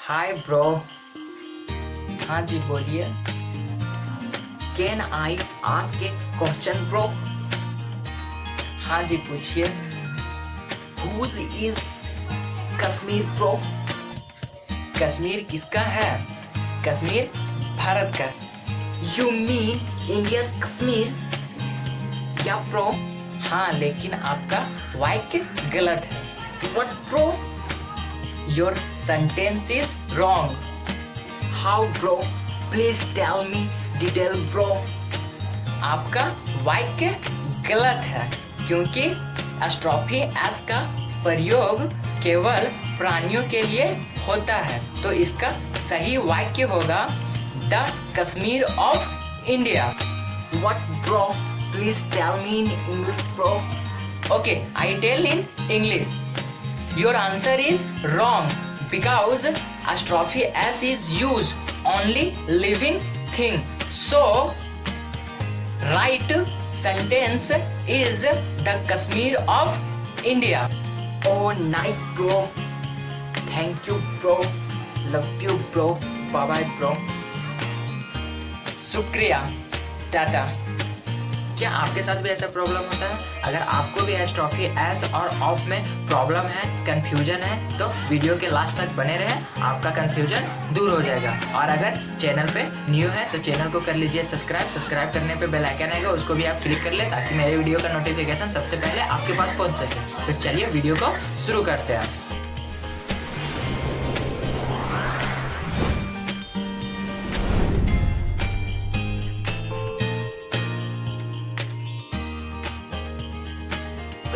Hi bro. हाँ जी बोलिए। Can I ask a question bro? हाँ जी पूछिए। Whose is Kashmir bro? Kashmir किसका है? कश्मीर भारत का। You mean India Kashmir? क्या ब्रो? हाँ लेकिन आपका वाक्य गलत है। What bro? Your sentence is wrong. How bro? Please tell me detail bro. आपका वाक्य गलत है क्योंकि एस्ट्रॉफी एस का प्रयोग केवल प्राणियों के लिए होता है, तो इसका सही वाक्य होगा the Kashmir of India. What bro? Please tell me in English bro. Okay, I tell in English. Your answer is wrong because apostrophe s is used only living thing. So right sentence is the Kashmir of India. Oh nice bro. Thank you bro. Love you bro. Bye bye bro. शुक्रिया, टाटा। क्या आपके साथ भी ऐसा problem होता है? अगर आपको भी एस्ट्रॉफी एस और ऑफ में प्रॉब्लम है, कंफ्यूजन है, तो वीडियो के लास्ट तक बने रहें, आपका कंफ्यूजन दूर हो जाएगा। और अगर चैनल पे न्यू है तो चैनल को कर लीजिए सब्सक्राइब करने पे बेल आइकन आएगा, उसको भी आप क्लिक कर ले ताकि मेरे वीडियो का नोटिफिकेशन सबसे पहले आपके पास पहुंच सके। तो चलिए वीडियो को शुरू करते हैं।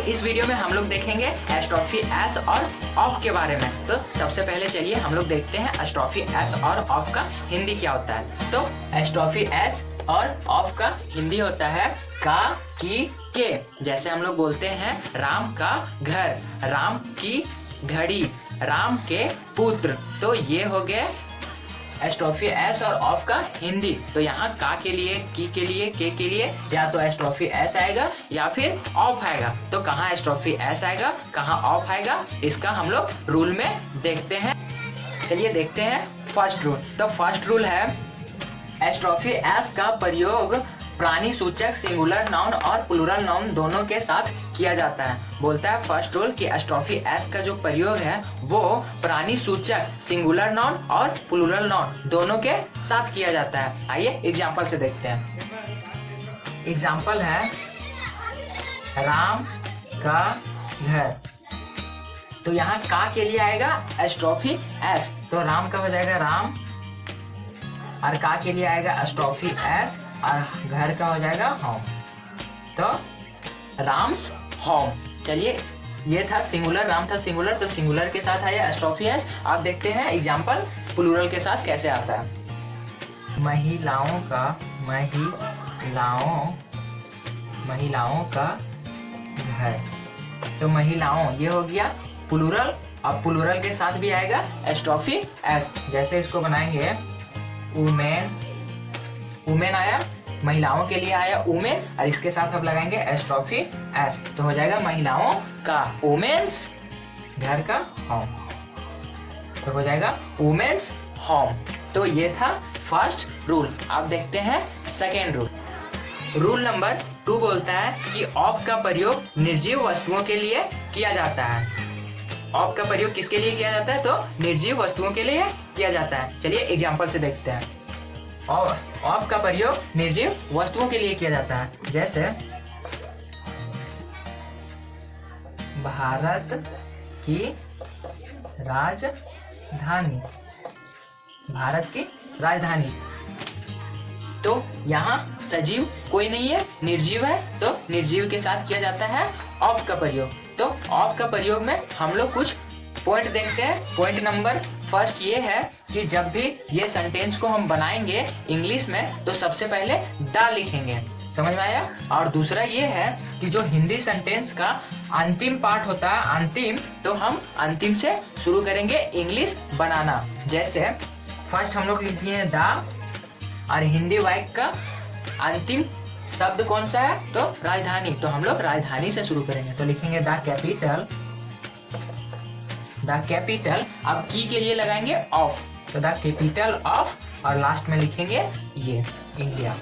इस वीडियो में हम लोग देखेंगे एस्ट्रॉफी एस और ऑफ के बारे में। तो सबसे पहले चलिए हम लोग देखते हैं एस्ट्रॉफी एस और ऑफ का हिंदी क्या होता है। तो एस्ट्रॉफी एस और ऑफ का हिंदी होता है का, की, के। जैसे हम लोग बोलते हैं राम का घर, राम की घड़ी, राम के पुत्र। तो ये हो गए एस्ट्रॉफी एस और ऑफ का हिंदी। तो यहाँ का के लिए, की के लिए, के लिए या तो एस्ट्रॉफी एस आएगा या फिर ऑफ आएगा। तो कहाँ एस्ट्रॉफी एस आएगा, कहाँ ऑफ आएगा, इसका हम लोग रूल में देखते हैं। चलिए देखते हैं फर्स्ट रूल। तो फर्स्ट रूल है एस्ट्रॉफी एस का प्रयोग प्राणी सूचक सिंगुलर नाउन और प्लूरल नाउन दोनों के साथ किया जाता है। बोलता है फर्स्ट रूल कि एस्ट्रॉफी एस का जो प्रयोग है वो प्राणी सूचक सिंगुलर नाउन और प्लूरल नाउन दोनों के साथ किया जाता है। आइए एग्जांपल से देखते हैं। एग्जांपल है राम का घर। तो यहाँ का के लिए आएगा एस्ट्रॉफी एस, तो राम का हो जाएगा राम, और का के लिए आएगा एस्ट्रॉफी एस, और घर का हो जाएगा होम। तो राम्स होम। चलिए ये था सिंगुलर, राम था सिंगुलर, तो सिंगुलर के साथ आया एस्ट्रॉफी एस। आप देखते हैं एग्जांपल प्लूरल के साथ कैसे आता है। महिलाओं का, महिलाओं का घर। तो महिलाओं ये हो गया प्लूरल, अब प्लूरल के साथ भी आएगा एस्ट्रॉफी एस। जैसे इसको बनाएंगे वुमेन, वुमेन आया, महिलाओं के लिए आया वुमेन, और इसके साथ अब लगाएंगे एस्ट्रॉफी एस, तो हो जाएगा महिलाओं का वुमेन्स, घर का होम, तो हो जाएगा वुमेन्स होम। तो ये था फर्स्ट रूल। अब देखते हैं सेकेंड रूल। रूल नंबर 2 बोलता है कि ऑफ का प्रयोग निर्जीव वस्तुओं के लिए किया जाता है। ऑफ का प्रयोग किसके लिए किया जाता है? तो निर्जीव वस्तुओं के लिए किया जाता है। चलिए एग्जांपल से देखते हैं। ऑफ का प्रयोग निर्जीव वस्तुओं के लिए किया जाता है। जैसे भारत की राजधानी, भारत की राजधानी। तो यहाँ सजीव कोई नहीं है, निर्जीव है, तो निर्जीव के साथ किया जाता है ऑफ का प्रयोग। तो ऑफ का प्रयोग में हम लोग कुछ पॉइंट देखते हैं। पॉइंट नंबर फर्स्ट ये है कि जब भी ये सेंटेंस को हम बनाएंगे इंग्लिश में तो सबसे पहले द लिखेंगे, समझ में आया। और दूसरा ये है कि जो हिंदी सेंटेंस का अंतिम पार्ट होता है, अंतिम, तो हम अंतिम से शुरू करेंगे इंग्लिश बनाना। जैसे फर्स्ट हम लोग लिखेंगे द, और हिंदी वाक्य का अंतिम शब्द कौन सा है? तो राजधानी, तो हम लोग राजधानी से शुरू करेंगे। तो लिखेंगे द कैपिटल द कैपिटल, अब की के लिए लगाएंगे ऑफ, तो द कैपिटल ऑफ, और लास्ट में लिखेंगे ये इंडिया।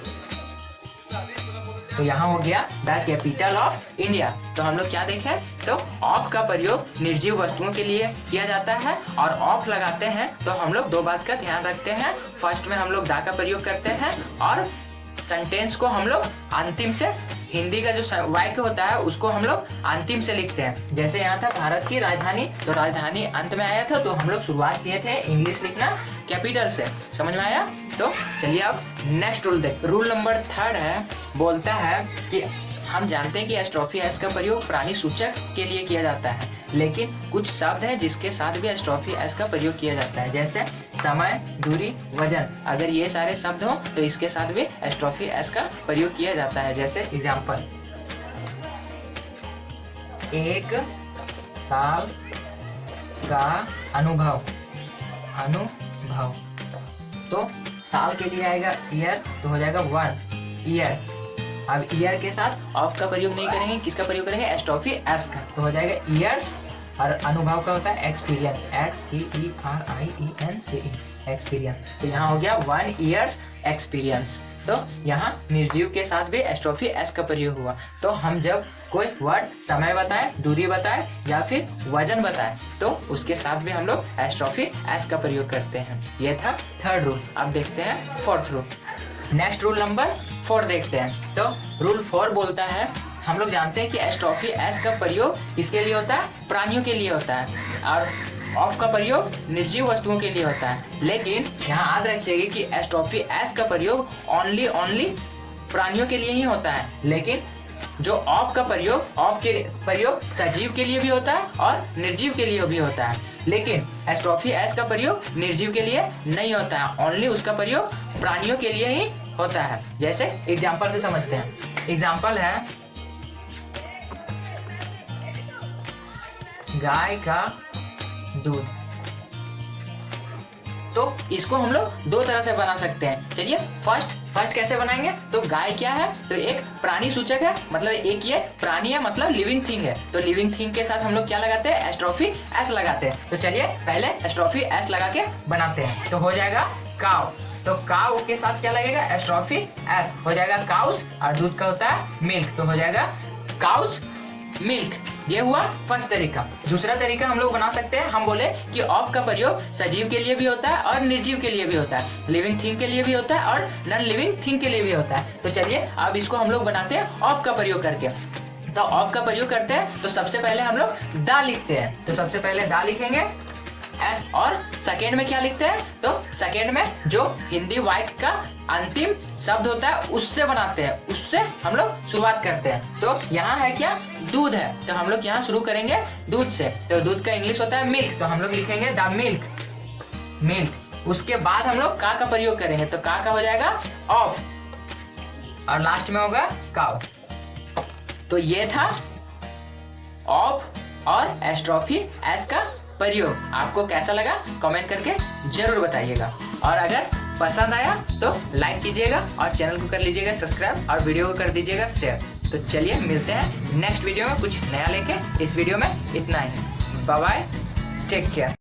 तो यहाँ हो गया द कैपिटल ऑफ इंडिया। तो हम लोग क्या देखें, तो ऑफ का प्रयोग निर्जीव वस्तुओं के लिए किया जाता है, और ऑफ लगाते हैं तो हम लोग दो बात का ध्यान रखते हैं। फर्स्ट में हम लोग दा का प्रयोग करते हैं, और सेंटेंस को हम लोग अंतिम से, हिंदी का जो वाक्य होता है उसको हम लोग अंतिम से लिखते हैं। जैसे यहाँ था भारत की राजधानी, तो राजधानी अंत में आया था, तो हम लोग शुरुआत किए थे इंग्लिश लिखना कैपिटल से। समझ में आया? तो चलिए अब नेक्स्ट रूल देख। रूल नंबर 3 है, बोलता है कि हम जानते हैं कि एस्ट्रोफी एस का प्रयोग प्राणी सूचक के लिए किया जाता है, लेकिन कुछ शब्द हैं जिसके साथ भी एस्ट्रोफी एस का प्रयोग किया जाता है, जैसे समय, दूरी, वजन। अगर ये सारे शब्द हो तो इसके साथ भी एस्ट्रोफी एस का प्रयोग किया जाता है। जैसे एग्जाम्पल, एक साल का अनुभव, तो साल के लिए आएगा ईयर, तो हो जाएगा 1 ईयर। अब ईयर के साथ ऑफ का प्रयोग नहीं करेंगे, किसका प्रयोग करेंगे, एस्ट्रोफी एस का, तो हो जाएगा ईयर्स। और अनुभव का होता है एक्सपीरियंस, EXPERIENCE, एक्सपीरियंस। तो यहाँ हो गया 1 ईयर्स एक्सपीरियंस। तो यहाँ निर्जीव के साथ भी एस्ट्रोफी एस का प्रयोग हुआ। तो हम जब कोई वर्ड समय बताए, दूरी बताए या फिर वजन बताए, तो उसके साथ भी हम लोग एस्ट्रोफी एस का प्रयोग करते हैं। ये था 3rd रूल। अब देखते हैं 4th rule. Next rule number 4 देखते हैं। तो रूल 4 बोलता है, हम लोग जानते हैं कि एस्ट्रोफी एस का प्रयोग किसके लिए होता है, प्राणियों के लिए होता है, और ऑफ का प्रयोग निर्जीव वस्तुओं के लिए होता है। लेकिन यहाँ याद रखिएगा कि एस्ट्रोफी एस का प्रयोग ओनली प्राणियों के लिए ही होता है, लेकिन जो ऑफ का प्रयोग, ऑफ के प्रयोग सजीव के लिए भी होता है और निर्जीव के लिए भी होता है। लेकिन एस्ट्रोफी एस का प्रयोग निर्जीव के लिए नहीं होता है, ओनली उसका प्रयोग प्राणियों के लिए ही होता है। जैसे एग्जाम्पल से समझते हैं। एग्जाम्पल है गाय का दूध। तो इसको हम लोग 2 तरह से बना सकते हैं। चलिए फर्स्ट कैसे बनाएंगे, तो गाय क्या है, तो एक प्राणी सूचक है, मतलब एक ये प्राणी है, मतलब लिविंग थिंग है। तो लिविंग थिंग के साथ हम लोग क्या लगाते हैं, एस्ट्रोफी एस लगाते हैं। तो चलिए पहले एस्ट्रोफी एस लगा के बनाते हैं। तो हो जाएगा काव, तो काव के साथ क्या लगेगा, एस्ट्रोफी एस, हो जाएगा काउस, और दूध का होता है मिल्क, तो हो जाएगा काउस मिल्क। ये हुआ फर्स्ट तरीका। दूसरा तरीका हम लोग बना सकते हैं, हम बोले कि ऑफ का प्रयोग सजीव के लिए भी होता है और निर्जीव के लिए भी होता है, लिविंग थिंग के लिए भी होता है और नॉन लिविंग थिंग के लिए भी होता है। तो चलिए अब इसको हम लोग बनाते हैं ऑफ का प्रयोग करके। तो ऑफ का प्रयोग करते हैं, तो सबसे पहले हम लोग दा लिखते हैं। तो सबसे पहले दा लिखेंगे, और सेकेंड में क्या लिखते हैं, तो सेकेंड में जो हिंदी वाक्य का अंतिम शब्द होता है उससे बनाते हैं, उससे हम लोग शुरुआत करते हैं। तो यहाँ है क्या, दूध है, तो हम लोग यहाँ शुरू करेंगे दूध से। तो दूध का इंग्लिश होता है मिल्क, तो हम लोग लिखेंगे द मिल्क। उसके बाद हम लोग का प्रयोग करेंगे, तो का हो जाएगा ऑफ, और लास्ट में होगा काव। तो ये था ऑफ और एस्ट्रोफी एस का प्रयोग। आपको कैसा लगा कमेंट करके जरूर बताइएगा, और अगर पसंद आया तो लाइक कीजिएगा और चैनल को कर लीजिएगा सब्सक्राइब और वीडियो को कर दीजिएगा शेयर। तो चलिए मिलते हैं नेक्स्ट वीडियो में कुछ नया लेके। इस वीडियो में इतना ही, बाय बाय, टेक केयर।